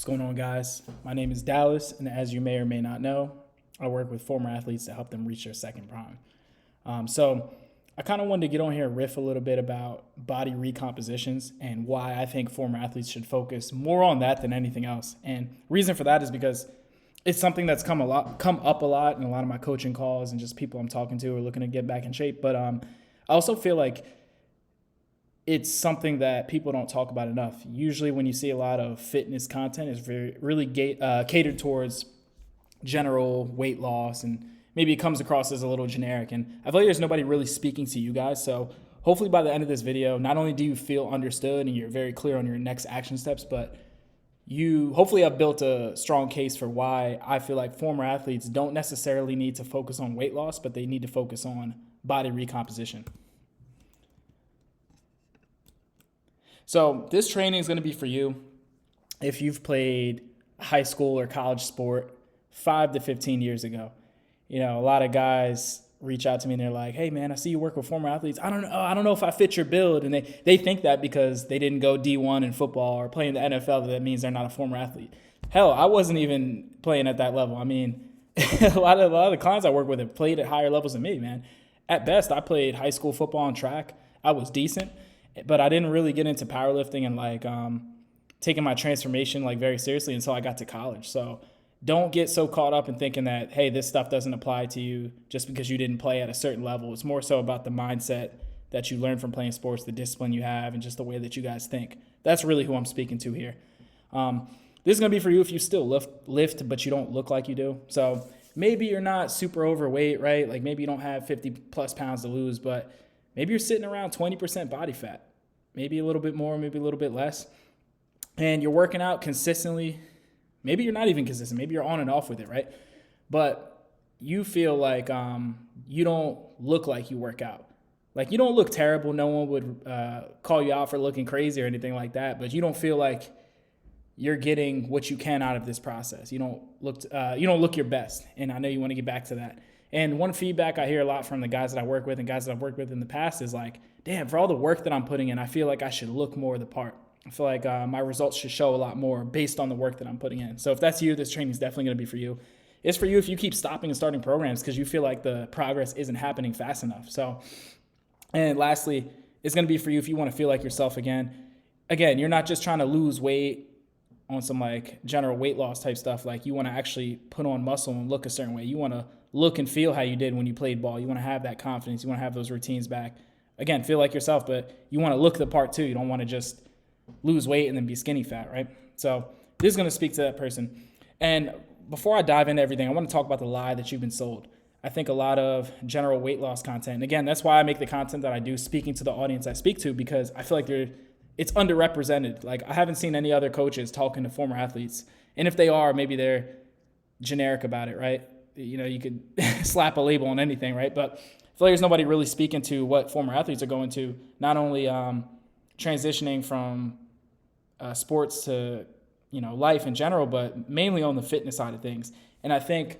going on, guys? My name is Dallas, and as you may or may not know, I work with former athletes to help them reach their second prime. So I kind of wanted to get on here and riff a little bit about body recompositions and why I think former athletes should focus more on that than anything else. And reason for that is because it's something that's come up a lot in a lot of my coaching calls and just people I'm talking to are looking to get back in shape. But I also feel like it's something that people don't talk about enough. Usually when you see a lot of fitness content, it's really catered towards general weight loss, and maybe it comes across as a little generic. And I feel like there's nobody really speaking to you guys. So hopefully by the end of this video, not only do you feel understood and you're very clear on your next action steps, but you hopefully have built a strong case for why I feel like former athletes don't necessarily need to focus on weight loss, but they need to focus on body recomposition. So this training is going to be for you if you've played high school or college sport 5 to 15 years ago. You know, a lot of guys reach out to me and they're like, hey man, I see you work with former athletes. I don't know if I fit your build. And they think that because they didn't go D1 in football or play in the NFL, that means they're not a former athlete. Hell, I wasn't even playing at that level. I mean, a lot of the clients I work with have played at higher levels than me, man. At best, I played high school football and track. I was decent, but I didn't really get into powerlifting and taking my transformation very seriously until I got to college. So don't get so caught up in thinking that, hey, this stuff doesn't apply to you just because you didn't play at a certain level. It's more so about the mindset that you learn from playing sports, the discipline you have, and just the way that you guys think. That's really who I'm speaking to here. This is going to be for you if you still lift, but you don't look like you do. So maybe you're not super overweight, right? Like maybe you don't have 50 plus pounds to lose, but maybe you're sitting around 20% body fat, maybe a little bit more, maybe a little bit less, and you're working out consistently. Maybe you're not even consistent. Maybe you're on and off with it, right? But you feel like you don't look like you work out. Like you don't look terrible. No one would call you out for looking crazy or anything like that, but you don't feel like you're getting what you can out of this process. You don't look your best, and I know you want to get back to that. And one feedback I hear a lot from the guys that I work with and guys that I've worked with in the past is like, damn, for all the work that I'm putting in, I feel like I should look more the part. I feel like my results should show a lot more based on the work that I'm putting in. So if that's you, this training is definitely going to be for you. It's for you if you keep stopping and starting programs because you feel like the progress isn't happening fast enough. So, and lastly, it's going to be for you if you want to feel like yourself again. Again, you're not just trying to lose weight on some general weight loss type stuff. Like you want to actually put on muscle and look a certain way. You want to look and feel how you did when you played ball. You want to have that confidence. You want to have those routines back. Again, feel like yourself, but you want to look the part too. You don't want to just lose weight and then be skinny fat, right? So this is going to speak to that person. And before I dive into everything, I want to talk about the lie that you've been sold. I think a lot of general weight loss content, and again, that's why I make the content that I do, speaking to the audience I speak to, because I feel like it's underrepresented. Like I haven't seen any other coaches talking to former athletes. And if they are, maybe they're generic about it, right? You know, you could slap a label on anything, right? But I feel like there's nobody really speaking to what former athletes are going to, not only transitioning from sports to life in general, but mainly on the fitness side of things. And I think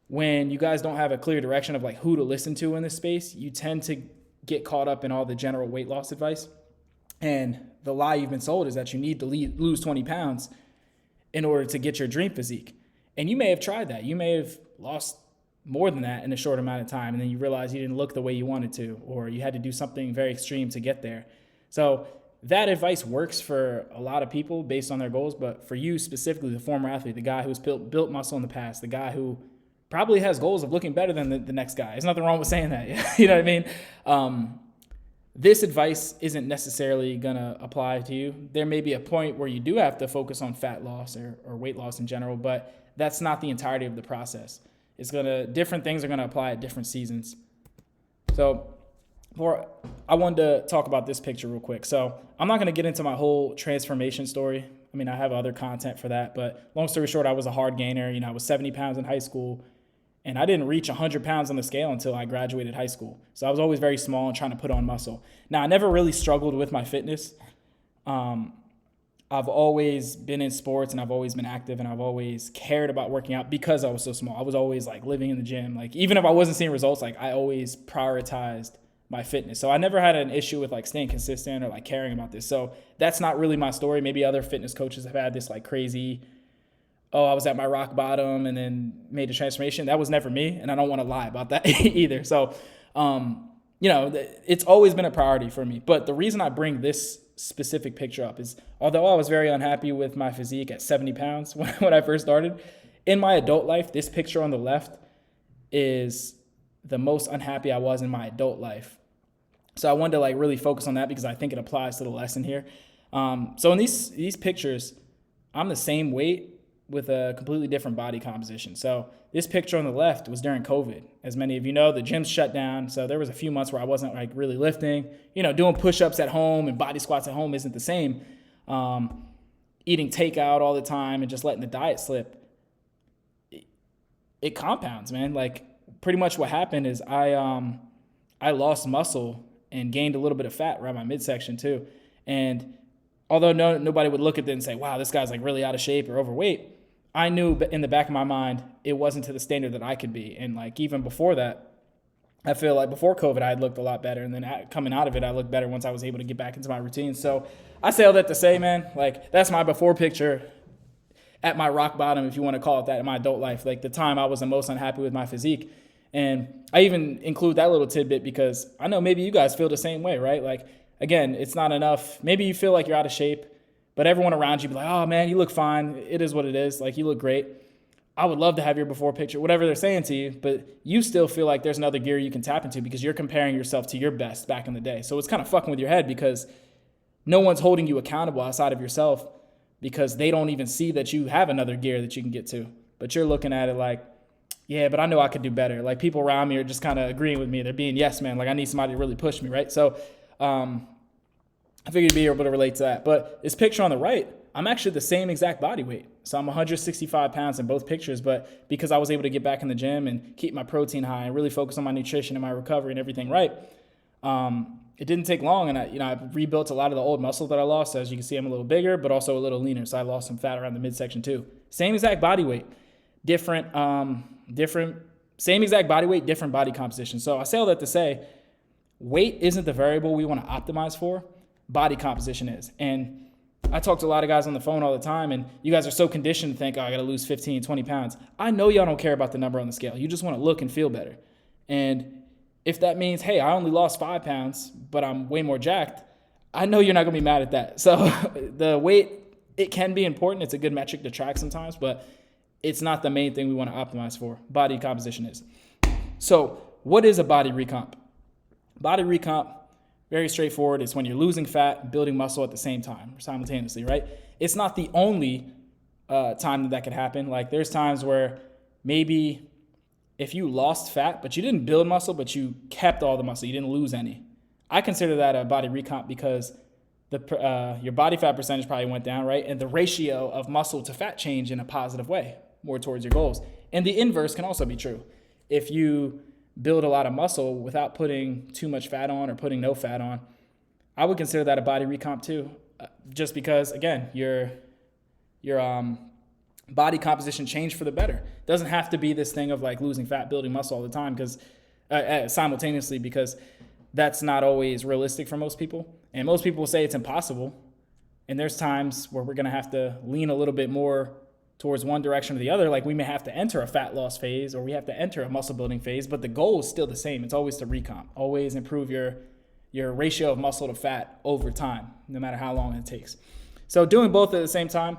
when you guys don't have a clear direction of who to listen to in this space, you tend to get caught up in all the general weight loss advice. And the lie you've been sold is that you need to lose 20 pounds in order to get your dream physique. And you may have tried that. You may have lost more than that in a short amount of time, and then you realize you didn't look the way you wanted to, or you had to do something very extreme to get there. So that advice works for a lot of people based on their goals, but for you specifically, the former athlete, the guy who's built muscle in the past, the guy who probably has goals of looking better than the next guy. There's nothing wrong with saying that. You know what I mean? This advice isn't necessarily going to apply to you. There may be a point where you do have to focus on fat loss or weight loss in general, but that's not the entirety of the process. Different things are going to apply at different seasons. So I wanted to talk about this picture real quick. So I'm not going to get into my whole transformation story. I mean, I have other content for that, but long story short, I was a hard gainer. I was 70 pounds in high school, and I didn't reach 100 pounds on the scale until I graduated high school. So I was always very small and trying to put on muscle. Now, I never really struggled with my fitness. I've always been in sports, and I've always been active, and I've always cared about working out because I was so small. I was always living in the gym. Even if I wasn't seeing results, I always prioritized my fitness. So I never had an issue with staying consistent or caring about this. So that's not really my story. Maybe other fitness coaches have had this crazy oh, I was at my rock bottom and then made a transformation. That was never me, and I don't want to lie about that either. So, it's always been a priority for me. But the reason I bring this specific picture up is, although I was very unhappy with my physique at 70 pounds when I first started, in my adult life, this picture on the left is the most unhappy I was in my adult life. So I wanted to like really focus on that because I think it applies to the lesson here. So in these pictures, I'm the same weight with a completely different body composition. So this picture on the left was during COVID. As many of you know, the gyms shut down. So there was a few months where I wasn't like really lifting, doing push-ups at home and body squats at home isn't the same. Eating takeout all the time and just letting the diet slip. It compounds, man. Like pretty much what happened is I lost muscle and gained a little bit of fat around my midsection too. And although nobody would look at it and say, wow, this guy's like really out of shape or overweight, I knew in the back of my mind it wasn't to the standard that I could be. And like even before that, I feel like before COVID, I had looked a lot better. And then coming out of it, I looked better once I was able to get back into my routine. So I say all that to say, man, like that's my before picture at my rock bottom, if you want to call it that, in my adult life, like the time I was the most unhappy with my physique. And I even include that little tidbit because I know maybe you guys feel the same way, right? Like, again, it's not enough. Maybe you feel like you're out of shape, but everyone around you be like, oh man, you look fine. It is what it is. Like you look great. I would love to have your before picture, whatever they're saying to you, but you still feel like there's another gear you can tap into because you're comparing yourself to your best back in the day. So it's kind of fucking with your head because no one's holding you accountable outside of yourself because they don't even see that you have another gear that you can get to. But you're looking at it like, yeah, but I know I could do better. Like people around me are just kind of agreeing with me. They're being yes, man. Like I need somebody to really push me, right? So I figured you'd be able to relate to that. But this picture on the right, I'm actually the same exact body weight. So I'm 165 pounds in both pictures, but because I was able to get back in the gym and keep my protein high and really focus on my nutrition and my recovery and everything right, it didn't take long. And I rebuilt a lot of the old muscle that I lost. So as you can see, I'm a little bigger, but also a little leaner. So I lost some fat around the midsection too. Same exact body weight, same exact body weight, different body composition. So I say all that to say, weight isn't the variable we want to optimize for. Body composition is. And I talk to a lot of guys on the phone all the time, and you guys are so conditioned to think, oh, I got to lose 15, 20 pounds. I know y'all don't care about the number on the scale. You just want to look and feel better. And if that means, hey, I only lost 5 pounds, but I'm way more jacked, I know you're not going to be mad at that. So the weight, it can be important. It's a good metric to track sometimes, but it's not the main thing we want to optimize for. Body composition is. So what is a body recomp? Body recomp, very straightforward. It's when you're losing fat and building muscle at the same time, simultaneously, right? It's not the only time that could happen. Like there's times where maybe if you lost fat, but you didn't build muscle, but you kept all the muscle, you didn't lose any. I consider that a body recomp because your body fat percentage probably went down, right? And the ratio of muscle to fat changed in a positive way, more towards your goals. And the inverse can also be true. If you build a lot of muscle without putting too much fat on or putting no fat on, I would consider that a body recomp too, just because, again, your body composition changed for the better. It doesn't have to be this thing of like losing fat, building muscle all the time because simultaneously, because that's not always realistic for most people. And most people will say it's impossible. And there's times where we're going to have to lean a little bit more towards one direction or the other. Like we may have to enter a fat loss phase or we have to enter a muscle building phase, but the goal is still the same. It's always to recomp, always improve your ratio of muscle to fat over time, no matter how long it takes. So doing both at the same time,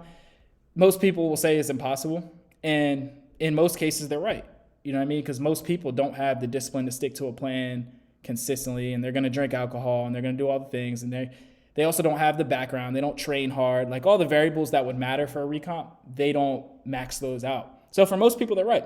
most people will say is impossible. And in most cases, they're right. You know what I mean? Because most people don't have the discipline to stick to a plan consistently, and they're going to drink alcohol and they're going to do all the things. And they also don't have the background. They don't train hard. Like all the variables that would matter for a recomp, they don't max those out. So for most people, they're right.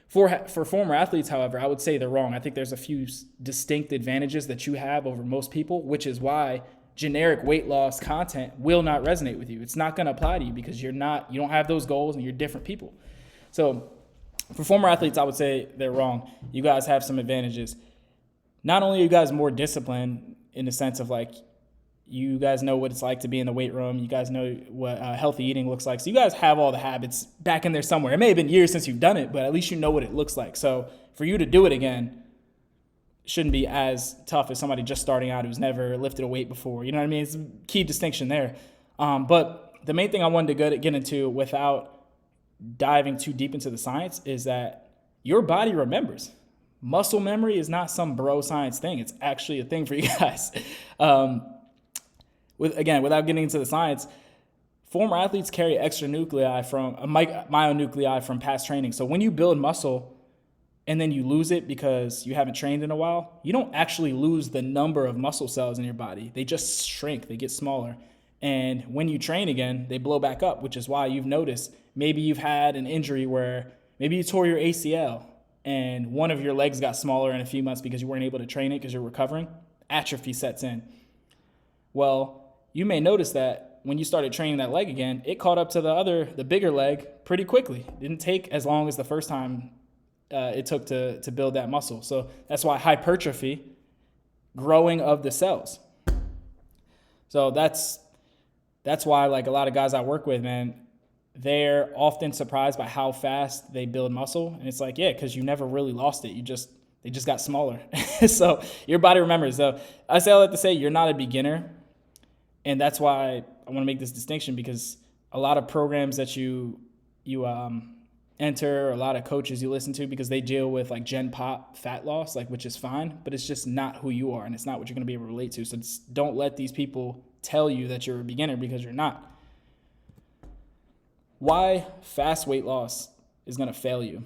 For former athletes, however, I would say they're wrong. I think there's a few distinct advantages that you have over most people, which is why generic weight loss content will not resonate with you. It's not going to apply to you because you don't have those goals and you're different people. So for former athletes, I would say they're wrong. You guys have some advantages. Not only are you guys more disciplined in the sense of like, you guys know what it's like to be in the weight room. You guys know what healthy eating looks like. So you guys have all the habits back in there somewhere. It may have been years since you've done it, but at least you know what it looks like. So for you to do it again shouldn't be as tough as somebody just starting out who's never lifted a weight before. You know what I mean? It's a key distinction there. But the main thing I wanted to get into without diving too deep into the science is that your body remembers. Muscle memory is not some bro science thing. It's actually a thing for you guys. Without getting into the science, former athletes carry extra nuclei from myonuclei from past training. So when you build muscle and then you lose it because you haven't trained in a while, you don't actually lose the number of muscle cells in your body. They just shrink, they get smaller. And when you train again, they blow back up, which is why you've noticed maybe you've had an injury where maybe you tore your ACL and one of your legs got smaller in a few months because you weren't able to train it because you're recovering. Atrophy sets in. Well, you may notice that when you started training that leg again, it caught up to the bigger leg pretty quickly. It didn't take as long as the first time it took to build that muscle. So that's why hypertrophy, growing of the cells. So that's why, like, a lot of guys I work with, man, they're often surprised by how fast they build muscle. And it's like, yeah, because you never really lost it. They just got smaller. So your body remembers. So I say all that to say you're not a beginner. And that's why I want to make this distinction, because a lot of programs that you enter, a lot of coaches you listen to, because they deal with like Gen Pop fat loss, like, which is fine, but it's just not who you are and it's not what you're going to be able to relate to. So don't let these people tell you that you're a beginner, because you're not. Why fast weight loss is going to fail you?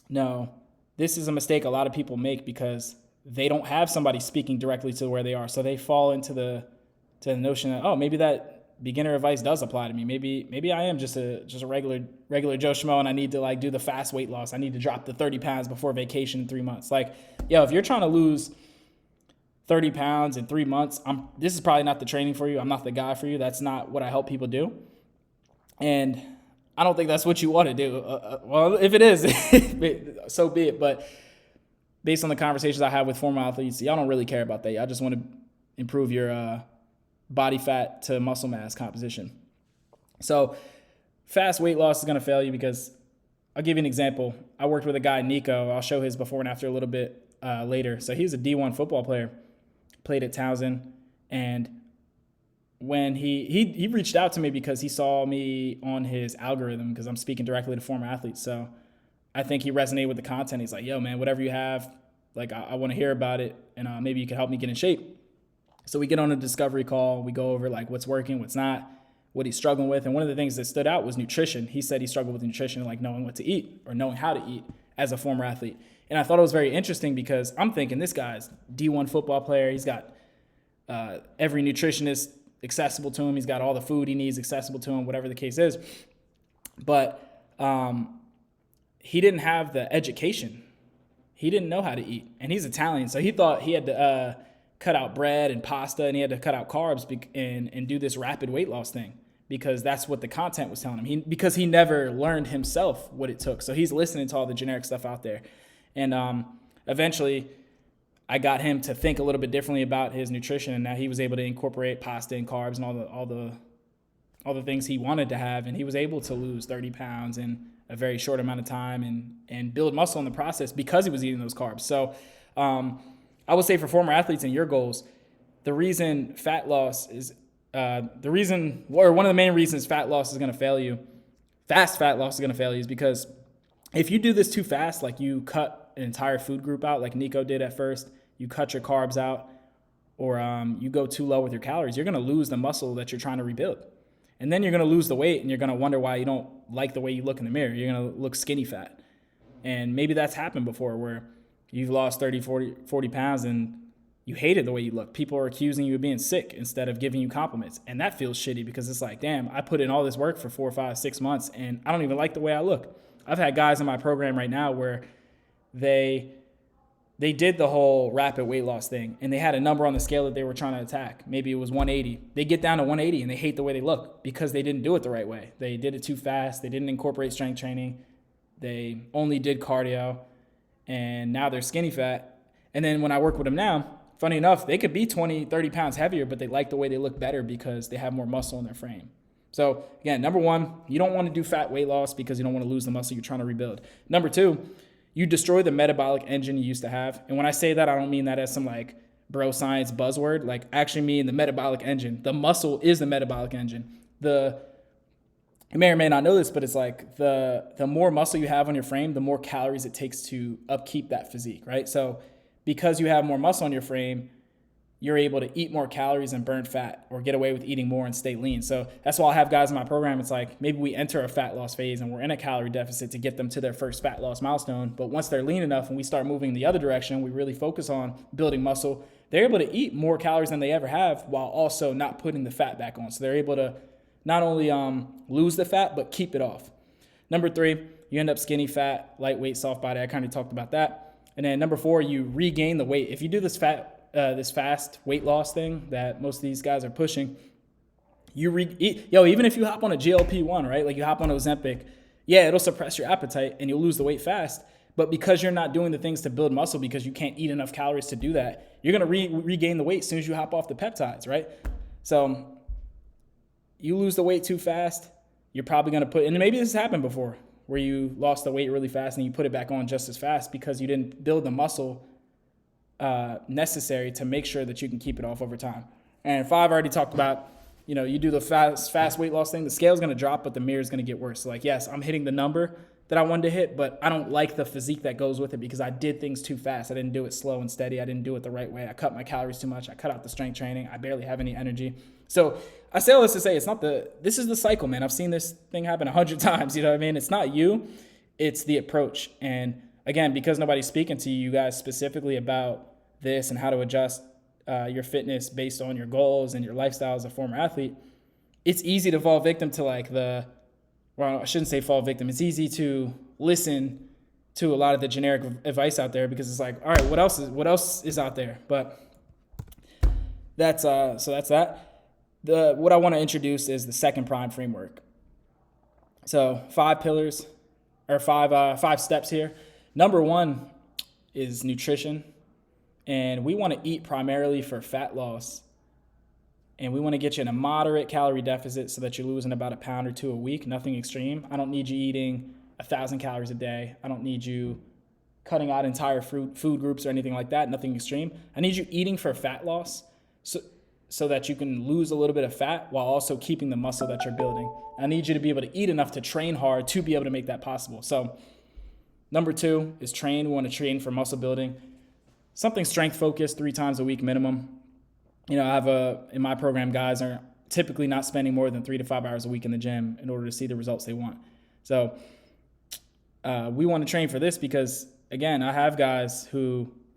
No, this is a mistake a lot of people make because they don't have somebody speaking directly to where they are. So they fall into the notion that, oh, maybe that beginner advice does apply to me. Maybe I am just a regular Joe Schmo and I need to like do the fast weight loss. I need to drop the 30 pounds before vacation in 3 months. Like, yo, if you're trying to lose 30 pounds in 3 months, this is probably not the training for you. I'm not the guy for you. That's not what I help people do. And I don't think that's what you want to do. Well, if it is, so be it. But based on the conversations I have with former athletes, y'all don't really care about that. Y'all just want to improve your body fat to muscle mass composition. So fast weight loss is going to fail you because I'll give you an example. I worked with a guy, Nico. I'll show his before and after a little bit later. So he was a D1 football player, played at Townsend, and when he reached out to me because he saw me on his algorithm, because I'm speaking directly to former athletes. So I think he resonated with the content. He's like, yo, man, whatever you have, like, I want to hear about it, and maybe you can help me get in shape. So we get on a discovery call. We go over like what's working, what's not, what he's struggling with. And one of the things that stood out was nutrition. He said he struggled with nutrition, like knowing what to eat or knowing how to eat as a former athlete. And I thought it was very interesting because I'm thinking this guy's D1 football player. He's got every nutritionist accessible to him. He's got all the food he needs accessible to him, whatever the case is. But he didn't have the education. He didn't know how to eat. And he's Italian, so he thought he had to cut out bread and pasta, and he had to cut out carbs and do this rapid weight loss thing, because that's what the content was telling him. Because he never learned himself what it took. So he's listening to all the generic stuff out there. And eventually I got him to think a little bit differently about his nutrition, and now he was able to incorporate pasta and carbs and all the things he wanted to have, and he was able to lose 30 pounds in a very short amount of time and build muscle in the process because he was eating those carbs. So I would say for former athletes and your goals, the reason fat loss is one of the main reasons fat loss is going to fail you, fast fat loss is going to fail you, is because if you do this too fast, like you cut an entire food group out, like Nico did at first, you cut your carbs out, or you go too low with your calories, you're going to lose the muscle that you're trying to rebuild. And then you're going to lose the weight, and you're going to wonder why you don't like the way you look in the mirror. You're going to look skinny fat. And maybe that's happened before, where you've lost 30, 40 pounds and you hated the way you look. People are accusing you of being sick instead of giving you compliments. And that feels shitty, because it's like, damn, I put in all this work for 4, 5, 6 months and I don't even like the way I look. I've had guys in my program right now where they did the whole rapid weight loss thing, and they had a number on the scale that they were trying to attack. Maybe it was 180. They get down to 180 and they hate the way they look because they didn't do it the right way. They did it too fast. They didn't incorporate strength training. They only did cardio, and now they're skinny fat. And then when I work with them now, funny enough, they could be 20, 30 pounds heavier, but they like the way they look better because they have more muscle in their frame. So again, number one, you don't want to do fat weight loss because you don't want to lose the muscle you're trying to rebuild. Number two, you destroy the metabolic engine you used to have. And when I say that, I don't mean that as some like bro science buzzword. Like, I actually mean the metabolic engine. The muscle is the metabolic engine. The you may or may not know this, but it's like the more muscle you have on your frame, the more calories it takes to upkeep that physique, right? So because you have more muscle on your frame, you're able to eat more calories and burn fat, or get away with eating more and stay lean. So that's why I have guys in my program. It's like maybe we enter a fat loss phase and we're in a calorie deficit to get them to their first fat loss milestone. But once they're lean enough and we start moving the other direction, we really focus on building muscle, they're able to eat more calories than they ever have while also not putting the fat back on. So they're able to not only lose the fat, but keep it off. Number 3, you end up skinny fat, lightweight, soft body. I kind of talked about that. And then number 4, you regain the weight. If you do this fast weight loss thing that most of these guys are pushing, even if you hop on a GLP-1, right? Like you hop on Ozempic, yeah, it'll suppress your appetite and you'll lose the weight fast. But because you're not doing the things to build muscle, because you can't eat enough calories to do that, you're going to regain the weight as soon as you hop off the peptides, right? So you lose the weight too fast, you're probably going to and maybe this has happened before, where you lost the weight really fast and you put it back on just as fast because you didn't build the muscle necessary to make sure that you can keep it off over time. And 5, I already talked about, you do the fast weight loss thing, the scale's going to drop, but the mirror is going to get worse. So like, yes, I'm hitting the number that I wanted to hit, but I don't like the physique that goes with it because I did things too fast. I didn't do it slow and steady. I didn't do it the right way. I cut my calories too much. I cut out the strength training. I barely have any energy. So I say all this to say this is the cycle, man. I've seen this thing happen 100 times. You know what I mean? It's not you, it's the approach. And again, because nobody's speaking to you guys specifically about this and how to adjust your fitness based on your goals and your lifestyle as a former athlete, it's easy to fall victim to I shouldn't say fall victim. It's easy to listen to a lot of the generic advice out there because it's like, all right, what else is out there? But that's that. What I want to introduce is the second prime framework. So 5 pillars or five steps here. Number 1 is nutrition. And we want to eat primarily for fat loss. And we want to get you in a moderate calorie deficit so that you're losing about a pound or 2 a week, nothing extreme. I don't need you eating 1,000 calories a day. I don't need you cutting out entire food groups or anything like that, nothing extreme. I need you eating for fat loss so that you can lose a little bit of fat while also keeping the muscle that you're building. I need you to be able to eat enough to train hard to be able to make that possible. So number 2 is train. We want to train for muscle building. Something strength focused 3 times a week minimum. I have in my program, guys are typically not spending more than 3 to 5 hours a week in the gym in order to see the results they want. So we want to train for this because, again, I have guys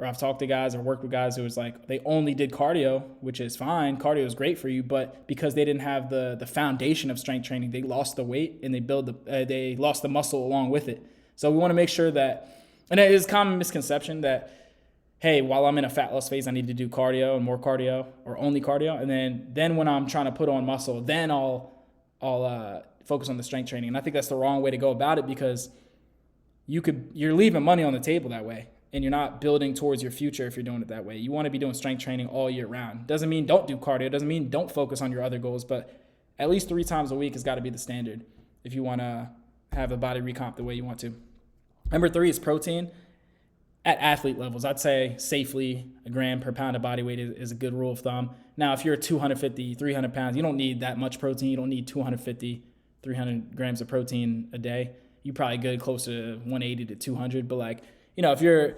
I've talked to guys or worked with guys who was like, they only did cardio, which is fine. Cardio is great for you, but because they didn't have the foundation of strength training, they lost the weight and they lost the muscle along with it. So we want to make sure that, and it is a common misconception that, hey, while I'm in a fat loss phase, I need to do cardio and more cardio or only cardio. And then when I'm trying to put on muscle, then I'll focus on the strength training. And I think that's the wrong way to go about it because you're leaving money on the table that way. And you're not building towards your future if you're doing it that way. You want to be doing strength training all year round. Doesn't mean don't do cardio. Doesn't mean don't focus on your other goals. But at least 3 times a week has got to be the standard if you want to have a body recomp the way you want to. Number 3 is protein. At athlete levels, I'd say safely a gram per pound of body weight is a good rule of thumb. Now, if you're 250, 300 pounds, you don't need that much protein. You don't need 250, 300 grams of protein a day. You're probably good close to 180 to 200. But if you're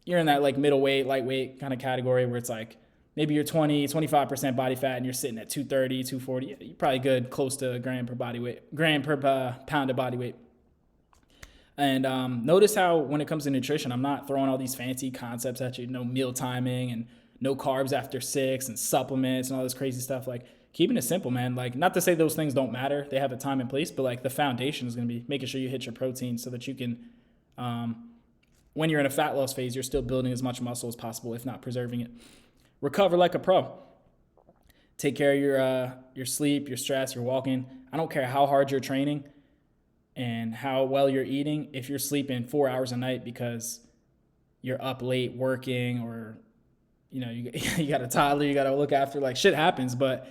in that middleweight, lightweight kind of category where it's like maybe you're 25% body fat and you're sitting at 230, 240, you're probably good close to a gram per pound of body weight. And notice how when it comes to nutrition, I'm not throwing all these fancy concepts at you, meal timing and no carbs after 6 and supplements and all this crazy stuff. Keeping it simple, man. Not to say those things don't matter. They have a time and place, but the foundation is going to be making sure you hit your protein so that you can, when you're in a fat loss phase, you're still building as much muscle as possible, if not preserving it. Recover like a pro. Take care of your sleep, your stress, your walking. I don't care how hard you're training and how well you're eating. If you're sleeping 4 hours a night because you're up late working or, you got a toddler you got to look after, shit happens. But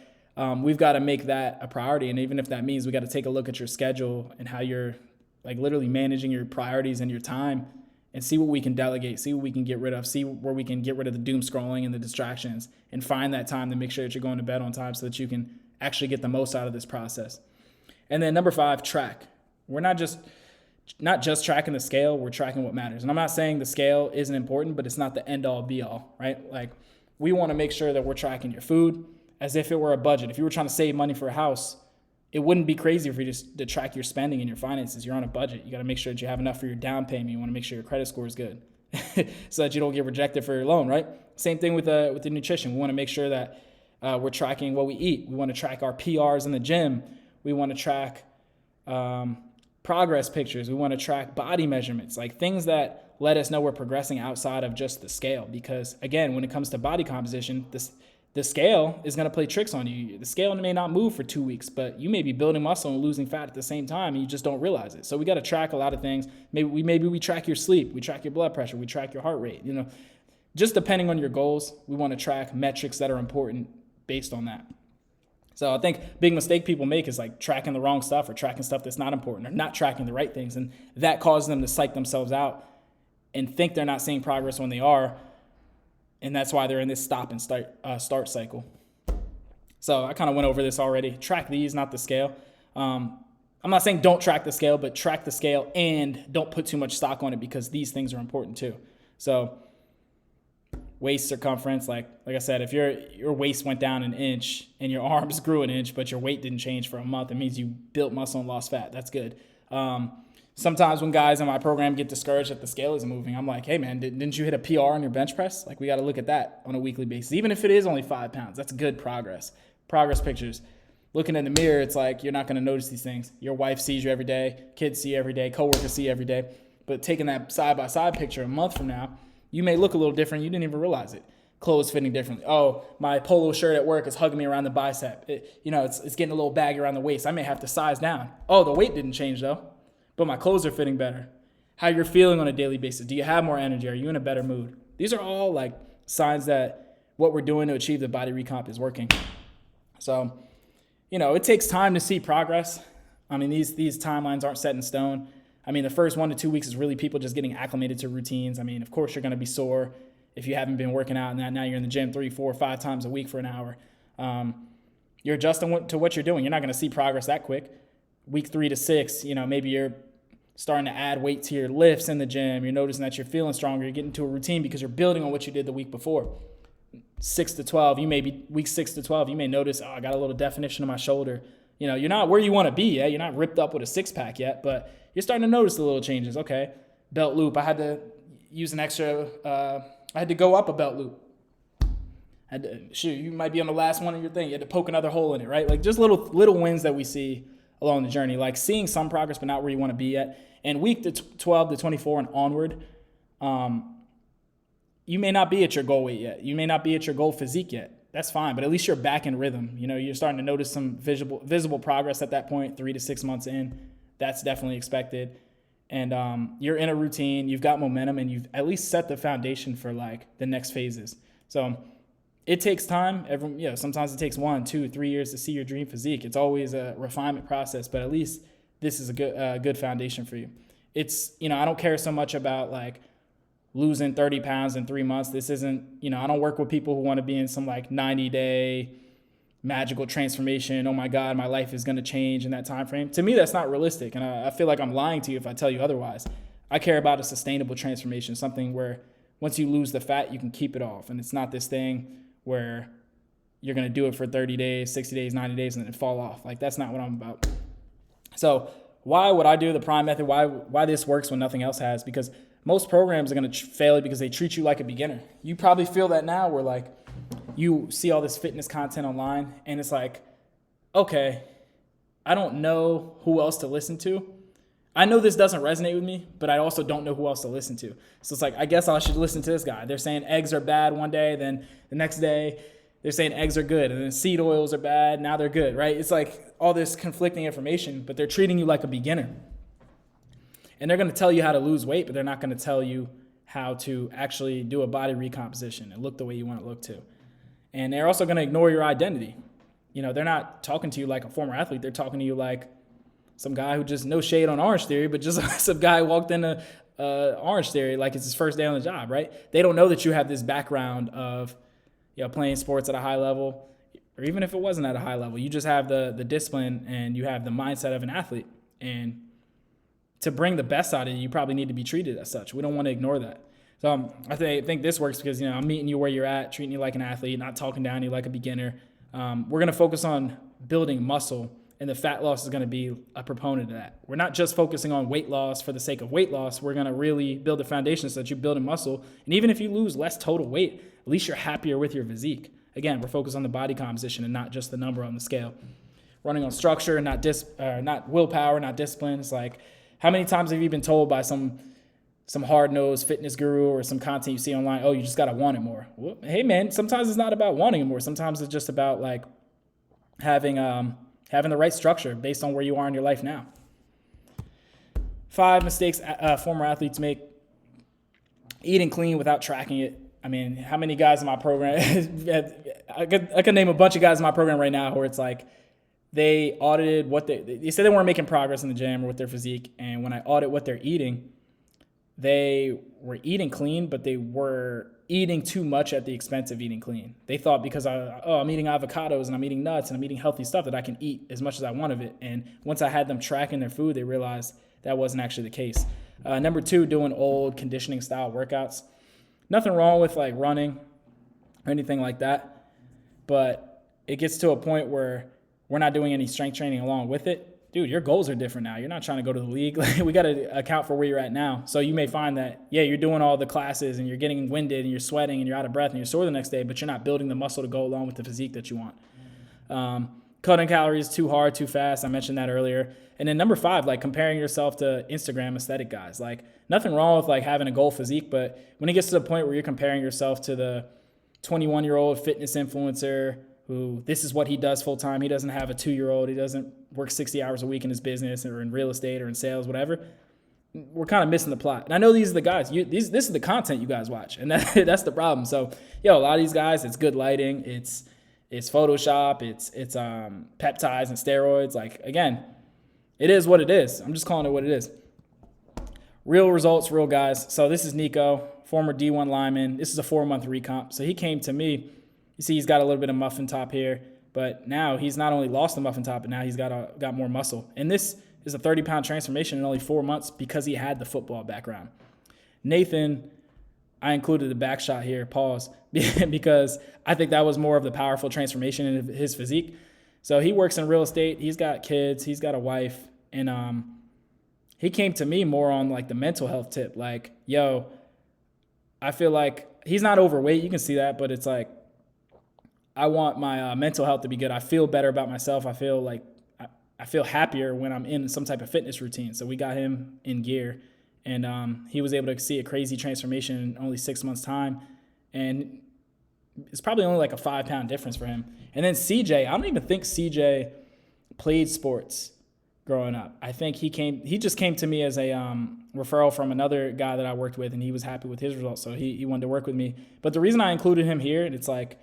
we've got to make that a priority. And even if that means we got to take a look at your schedule and how you're literally managing your priorities and your time and see what we can delegate, see what we can get rid of, see where we can get rid of the doom scrolling and the distractions and find that time to make sure that you're going to bed on time so that you can actually get the most out of this process. And then number 5, track. We're not just tracking the scale, we're tracking what matters. And I'm not saying the scale isn't important, but it's not the end all be all, right? Like, we want to make sure that we're tracking your food as if it were a budget. If you were trying to save money for a house, it wouldn't be crazy for you to track your spending and your finances. You're on a budget. You got to make sure that you have enough for your down payment. You want to make sure your credit score is good so that you don't get rejected for your loan, right? Same thing with the nutrition. We want to make sure that we're tracking what we eat. We want to track our PRs in the gym. We want to track progress pictures. We want to track body measurements, like things that let us know we're progressing outside of just the scale. Because again, when it comes to body composition, the scale is going to play tricks on you. The scale may not move for 2 weeks, but you may be building muscle and losing fat at the same time, and you just don't realize it. So we got to track a lot of things. Maybe we track your sleep, we track your blood pressure, we track your heart rate. Just depending on your goals, we want to track metrics that are important based on that. So I think big mistake people make is like tracking the wrong stuff or tracking stuff that's not important or not tracking the right things. And that causes them to psych themselves out and think they're not seeing progress when they are. And that's why they're in this stop and start cycle. So I kind of went over this already. Track these, not the scale. I'm not saying don't track the scale, but track the scale and don't put too much stock on it because these things are important too. So waist circumference, like I said, if your waist went down an inch and your arms grew an inch, but your weight didn't change for a month, it means you built muscle and lost fat. That's good. Sometimes when guys in my program get discouraged that the scale isn't moving, I'm like, hey man, didn't you hit a PR on your bench press? Like, we got to look at that on a weekly basis. Even if it is only 5 pounds, that's good progress. Progress pictures. Looking in the mirror, it's like you're not going to notice these things. Your wife sees you every day, kids see you every day, coworkers see you every day. But taking that side-by-side picture a month from now, you may look a little different. You didn't even realize it. Clothes fitting differently. Oh, my polo shirt at work is hugging me around the bicep. It's getting a little baggy around the waist. I may have to size down. Oh, the weight didn't change though, but my clothes are fitting better. How you're feeling on a daily basis. Do you have more energy? Are you in a better mood? These are all like signs that what we're doing to achieve the body recomp is working. So, it takes time to see progress. I mean, these timelines aren't set in stone. I mean, the first 1 to 2 weeks is really people just getting acclimated to routines. I mean, of course, you're going to be sore if you haven't been working out and that now you're in the gym 3, 4, 5 times a week for an hour. You're adjusting to what you're doing. You're not going to see progress that quick. Week 3 to 6, maybe you're starting to add weight to your lifts in the gym. You're noticing that you're feeling stronger. You're getting into a routine because you're building on what you did the week before. 6 to 12, week 6 to 12, you may notice, I got a little definition in my shoulder. You're not where you want to be yet. You're not ripped up with a 6-pack yet, but you're starting to notice the little changes. Okay, belt loop. I had to use an extra, I had to go up a belt loop. You might be on the last one of your thing. You had to poke another hole in it, right? Like just little wins that we see along the journey, like seeing some progress, but not where you want to be yet. And week 12 to 24 and onward, you may not be at your goal weight yet. You may not be at your goal physique yet. That's fine, but at least you're back in rhythm. You're starting to notice some visible progress at that point, 3 to 6 months in. That's definitely expected. And you're in a routine, you've got momentum, and you've at least set the foundation for like the next phases. So it takes time. Sometimes it takes 1, 2, 3 years to see your dream physique. It's always a refinement process, but at least this is a good foundation for you. It's, I don't care so much about like losing 30 pounds in 3 months. This isn't, I don't work with people who want to be in some like 90-day magical transformation. Oh my God, my life is going to change in that time frame. To me, that's not realistic. And I feel like I'm lying to you if I tell you otherwise. I care about a sustainable transformation, something where once you lose the fat, you can keep it off. And it's not this thing where you're going to do it for 30 days, 60 days, 90 days, and then fall off. Like, that's not what I'm about. So why would I do the Prime method? Why this works when nothing else has? Because most programs are going to fail because they treat you like a beginner. You probably feel that now where like you see all this fitness content online and it's like, okay, I don't know who else to listen to. I know this doesn't resonate with me, but I also don't know who else to listen to. So it's like, I guess I should listen to this guy. They're saying eggs are bad one day, then the next day they're saying eggs are good, and then seed oils are bad, now they're good, right? It's like all this conflicting information, but they're treating you like a beginner. And they're going to tell you how to lose weight, but they're not going to tell you how to actually do a body recomposition and look the way you want to look to. And they're also going to ignore your identity. They're not talking to you like a former athlete. They're talking to you like some guy who just, no shade on Orange Theory, but just some guy who walked into Orange Theory like it's his first day on the job, right? They don't know that you have this background of playing sports at a high level, or even if it wasn't at a high level, you just have the discipline and you have the mindset of an athlete. And to bring the best out of you, you probably need to be treated as such. We don't want to ignore that. So I think this works because, I'm meeting you where you're at, treating you like an athlete, not talking down to you like a beginner. We're going to focus on building muscle, and the fat loss is going to be a proponent of that. We're not just focusing on weight loss for the sake of weight loss. We're going to really build a foundation so that you build a muscle. And even if you lose less total weight, at least you're happier with your physique. Again, we're focused on the body composition and not just the number on the scale. Running on structure, not willpower, not discipline. It's like, how many times have you been told by some hard-nosed fitness guru or some content you see online, oh, you just got to want it more? Well, hey, man, sometimes it's not about wanting it more. Sometimes it's just about like having the right structure based on where you are in your life now. 5 mistakes former athletes make: eating clean without tracking it. I mean, how many guys in my program, I could name a bunch of guys in my program right now where it's like, they audited what they said they weren't making progress in the gym or with their physique. And when I audit what they're eating, they were eating clean, but they were eating too much at the expense of eating clean. They thought because I'm eating avocados and I'm eating nuts and I'm eating healthy stuff that I can eat as much as I want of it. And once I had them tracking their food, they realized that wasn't actually the case. Number 2, doing old conditioning style workouts. Nothing wrong with like running or anything like that, but it gets to a point where we're not doing any strength training along with it. Dude, your goals are different now. You're not trying to go to the league. We got to account for where you're at now. So you may find that, you're doing all the classes and you're getting winded and you're sweating and you're out of breath and you're sore the next day, but you're not building the muscle to go along with the physique that you want. Cutting calories too hard, too fast. I mentioned that earlier. And then number 5, like comparing yourself to Instagram aesthetic guys. Like nothing wrong with like having a goal physique, but when it gets to the point where you're comparing yourself to the 21-year-old fitness influencer who this is what he does full time. He doesn't have a 2-year-old. He doesn't work 60 hours a week in his business or in real estate or in sales, whatever. We're kind of missing the plot. And I know these are the guys. This is the content you guys watch, and that's the problem. So, a lot of these guys, it's good lighting, it's Photoshop, it's peptides and steroids. Like, again, it is what it is. I'm just calling it what it is. Real results, real guys. So this is Nico, former D1 lineman. This is a 4-month recomp. So he came to me. You see he's got a little bit of muffin top here, but now he's not only lost the muffin top, but now he's got more muscle. And this is a 30-pound transformation in only 4 months because he had the football background. Nathan, I included the back shot here, pause, because I think that was more of the powerful transformation in his physique. So he works in real estate. He's got kids. He's got a wife. And he came to me more on like the mental health tip. Like, I feel like he's not overweight. You can see that, but it's like, I want my mental health to be good. I feel better about myself. I feel like I feel happier when I'm in some type of fitness routine. So we got him in gear, and he was able to see a crazy transformation in only 6 months' time. And it's probably only like a 5-pound difference for him. And then CJ, I don't even think CJ played sports growing up. I think he just came to me as a referral from another guy that I worked with, and he was happy with his results. So he wanted to work with me. But the reason I included him here, and it's like,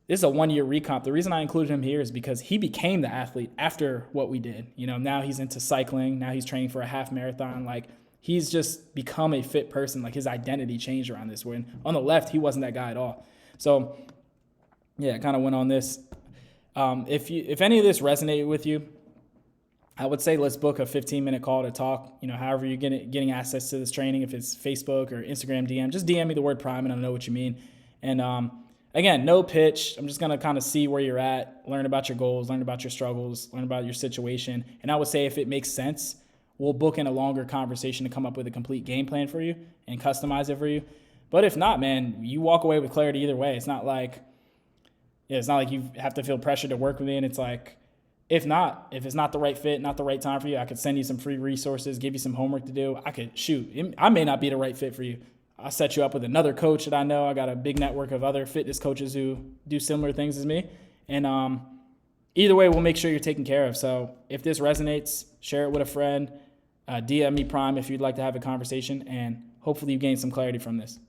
this is a 1-year recomp. The reason I included him here is because he became the athlete after what we did. Now he's into cycling. Now he's training for a half marathon. Like, he's just become a fit person. Like, his identity changed around this. When on the left, he wasn't that guy at all. So, I kind of went on this. If any of this resonated with you, I would say let's book a 15-minute call to talk. However you're getting access to this training, if it's Facebook or Instagram DM, just DM me the word prime and I'll know what you mean. And again, no pitch. I'm just going to kind of see where you're at, learn about your goals, learn about your struggles, learn about your situation. And I would say if it makes sense, we'll book in a longer conversation to come up with a complete game plan for you and customize it for you. But if not, man, you walk away with clarity either way. It's not like you have to feel pressure to work with me. And it's like, if it's not the right fit, not the right time for you, I could send you some free resources, give you some homework to do. I may not be the right fit for you. I'll set you up with another coach that I know. I got a big network of other fitness coaches who do similar things as me. And either way, we'll make sure you're taken care of. So if this resonates, share it with a friend. DM me Prime if you'd like to have a conversation. And hopefully you gain some clarity from this.